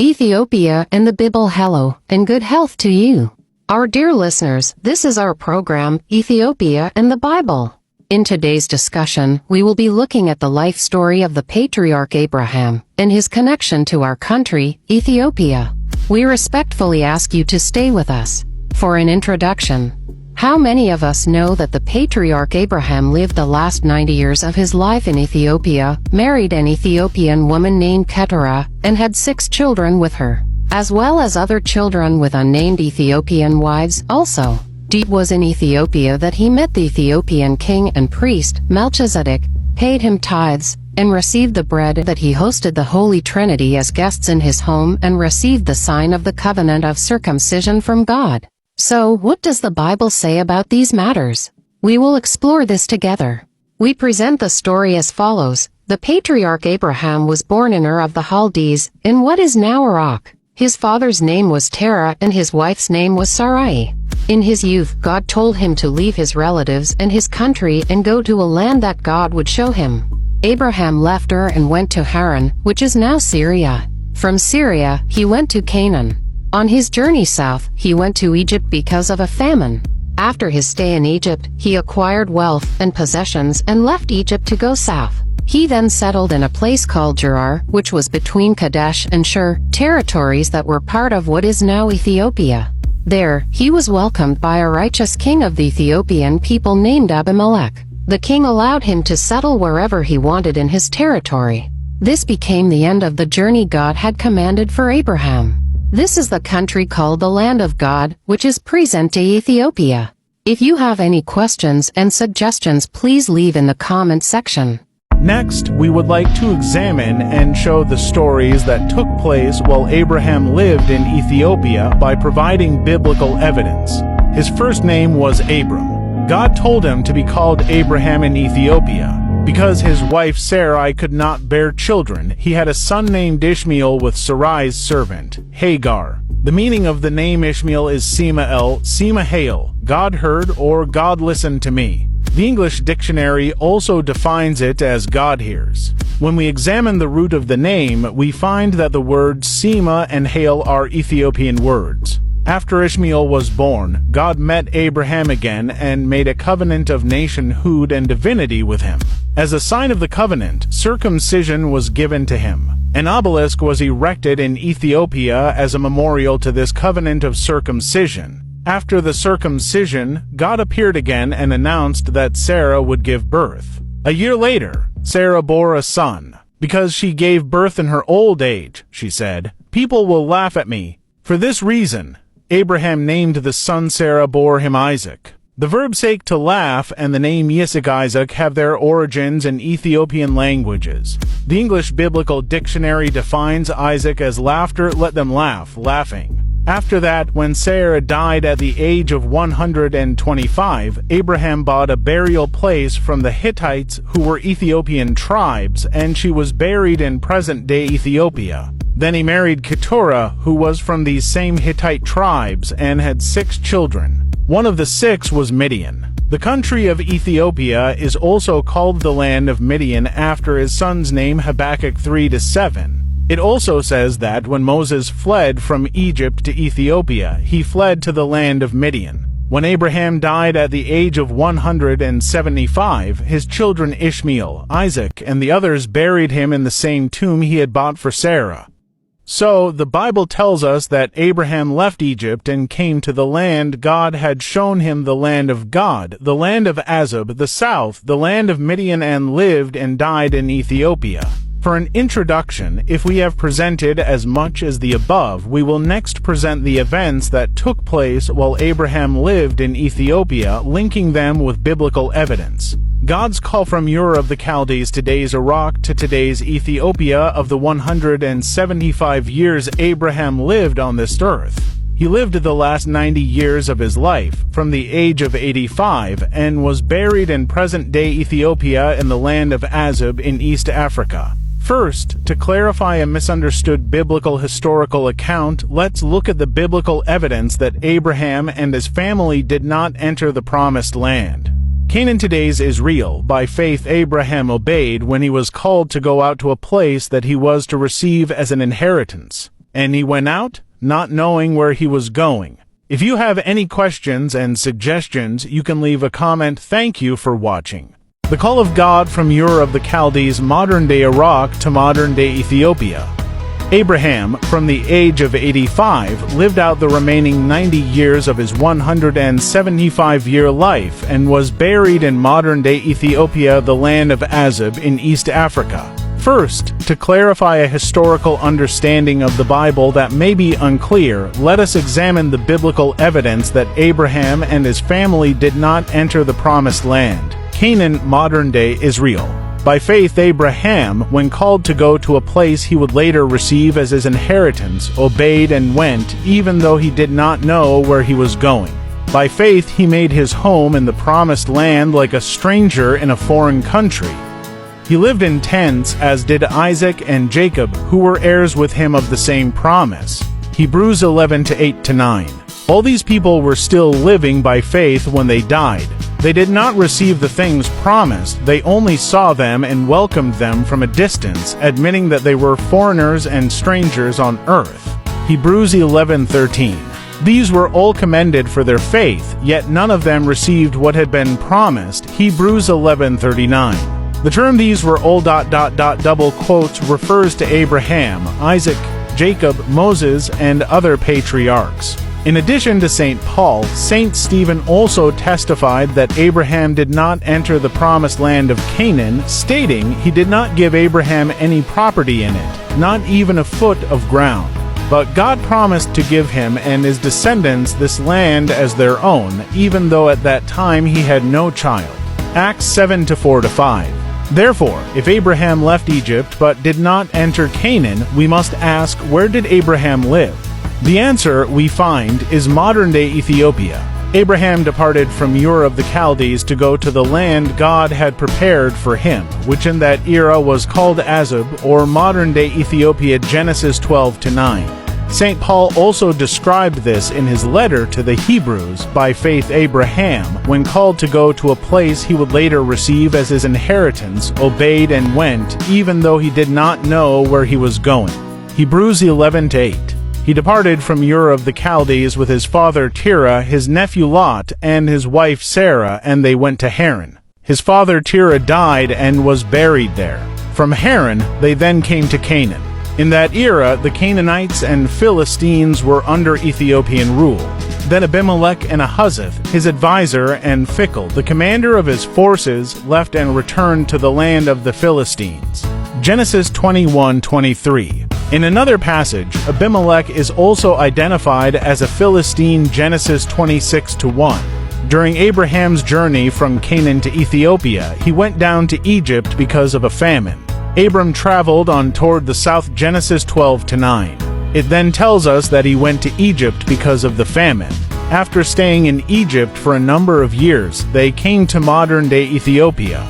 Ethiopia and the Bible. Hello, and good health to you. Our dear listeners, this is our program, Ethiopia and the Bible. In today's discussion, we will be looking at the life story of the patriarch Abraham and his connection to our country, Ethiopia. We respectfully ask you to stay with us. For an introduction, how many of us know that the patriarch Abraham lived the last 90 years of his life in Ethiopia, married an Ethiopian woman named Keturah, and had 6 children with her, as well as other children with unnamed Ethiopian wives also. It was in Ethiopia that he met the Ethiopian king and priest, Melchizedek, paid him tithes, and received the bread that he hosted the Holy Trinity as guests in his home and received the sign of the covenant of circumcision from God. So, what does the Bible say about these matters? We will explore this together. We present the story as follows. The patriarch Abraham was born in Ur of the Chaldees, in what is now Iraq. His father's name was Terah and his wife's name was Sarai. In his youth, God told him to leave his relatives and his country and go to a land that God would show him. Abraham left Ur and went to Haran, which is now Syria. From Syria, he went to Canaan. On his journey south, he went to Egypt because of a famine. After his stay in Egypt, he acquired wealth and possessions and left Egypt to go south. He then settled in a place called Gerar, which was between Kadesh and Shur, territories that were part of what is now Ethiopia. There, he was welcomed by a righteous king of the Ethiopian people named Abimelech. The king allowed him to settle wherever he wanted in his territory. This became the end of the journey God had commanded for Abraham. This is the country called the Land of God, which is present-day Ethiopia. If you have any questions and suggestions, please leave in the comment section. Next, we would like to examine and show the stories that took place while Abraham lived in Ethiopia by providing biblical evidence. His first name was Abram. God told him to be called Abraham in Ethiopia. Because his wife Sarai could not bear children, he had a son named Ishmael with Sarai's servant, Hagar. The meaning of the name Ishmael is Semael, Semahael, God heard or God listened to me. The English dictionary also defines it as God hears. When we examine the root of the name, we find that the words Sema and Hael are Ethiopian words. After Ishmael was born, God met Abraham again and made a covenant of nationhood and divinity with him. As a sign of the covenant, circumcision was given to him. An obelisk was erected in Ethiopia as a memorial to this covenant of circumcision. After the circumcision, God appeared again and announced that Sarah would give birth. A year later, Sarah bore a son. Because she gave birth in her old age, she said, people will laugh at me. For this reason, Abraham named the son Sarah bore him Isaac. The verb sake to laugh and the name Isaac have their origins in Ethiopian languages. The English Biblical Dictionary defines Isaac as laughter, let them laugh, laughing. After that, when Sarah died at the age of 125, Abraham bought a burial place from the Hittites, who were Ethiopian tribes, and she was buried in present-day Ethiopia. Then he married Keturah, who was from these same Hittite tribes, and had 6 children. One of the 6 was Midian. The country of Ethiopia is also called the land of Midian after his son's name, Habakkuk 3-7. It also says that when Moses fled from Egypt to Ethiopia, he fled to the land of Midian. When Abraham died at the age of 175, his children Ishmael, Isaac, and the others buried him in the same tomb he had bought for Sarah. So, the Bible tells us that Abraham left Egypt and came to the land God had shown him, the land of God, the land of Azub, the south, the land of Midian, and lived and died in Ethiopia. For an introduction, if we have presented as much as the above, we will next present the events that took place while Abraham lived in Ethiopia, linking them with biblical evidence. God's call from Ur of the Chaldees, today's Iraq, to today's Ethiopia of the 175 years Abraham lived on this earth. He lived the last 90 years of his life, from the age of 85, and was buried in present-day Ethiopia in the land of Azub in East Africa. First, to clarify a misunderstood biblical historical account, let's look at the biblical evidence that Abraham and his family did not enter the Promised Land. Canaan today's is real. By faith Abraham obeyed when he was called to go out to a place that he was to receive as an inheritance. And he went out, not knowing where he was going. If you have any questions and suggestions, you can leave a comment. Thank you for watching. The call of God from Ur of the Chaldees, modern-day Iraq to modern-day Ethiopia. Abraham, from the age of 85, lived out the remaining 90 years of his 175-year life and was buried in modern-day Ethiopia, the land of Azib in East Africa. First, to clarify a historical understanding of the Bible that may be unclear, let us examine the biblical evidence that Abraham and his family did not enter the Promised Land, Canaan, modern-day Israel. By faith, Abraham, when called to go to a place he would later receive as his inheritance, obeyed and went, even though he did not know where he was going. By faith, he made his home in the Promised Land like a stranger in a foreign country. He lived in tents, as did Isaac and Jacob, who were heirs with him of the same promise. Hebrews 11:8-9. All these people were still living by faith when they died. They did not receive the things promised, they only saw them and welcomed them from a distance, admitting that they were foreigners and strangers on earth. Hebrews 11:13. These were all commended for their faith, yet none of them received what had been promised. Hebrews 11:39. The term "these were all..." double quotes refers to Abraham, Isaac, Jacob, Moses, and other patriarchs. In addition to St. Paul, St. Stephen also testified that Abraham did not enter the promised land of Canaan, stating he did not give Abraham any property in it, not even a foot of ground. But God promised to give him and his descendants this land as their own, even though at that time he had no child. Acts 7:4-5. Therefore, if Abraham left Egypt but did not enter Canaan, we must ask, where did Abraham live? The answer, we find, is modern-day Ethiopia. Abraham departed from Ur of the Chaldees to go to the land God had prepared for him, which in that era was called Azib, or modern-day Ethiopia. Genesis 12:9. St. Paul also described this in his letter to the Hebrews. By faith Abraham, when called to go to a place he would later receive as his inheritance, obeyed and went, even though he did not know where he was going. Hebrews 11:8. He departed from Ur of the Chaldees with his father Terah, his nephew Lot, and his wife Sarah, and they went to Haran. His father Terah died and was buried there. From Haran they then came to Canaan. In that era, the Canaanites and Philistines were under Ethiopian rule. Then Abimelech and Ahuzzath, his advisor, and Phicol, the commander of his forces, left and returned to the land of the Philistines. Genesis 21:23. In another passage, Abimelech is also identified as a Philistine. Genesis 26:1. During Abraham's journey from Canaan to Ethiopia, he went down to Egypt because of a famine. Abram traveled on toward the south. Genesis 12:9. It then tells us that he went to Egypt because of the famine. After staying in Egypt for a number of years, they came to modern-day Ethiopia.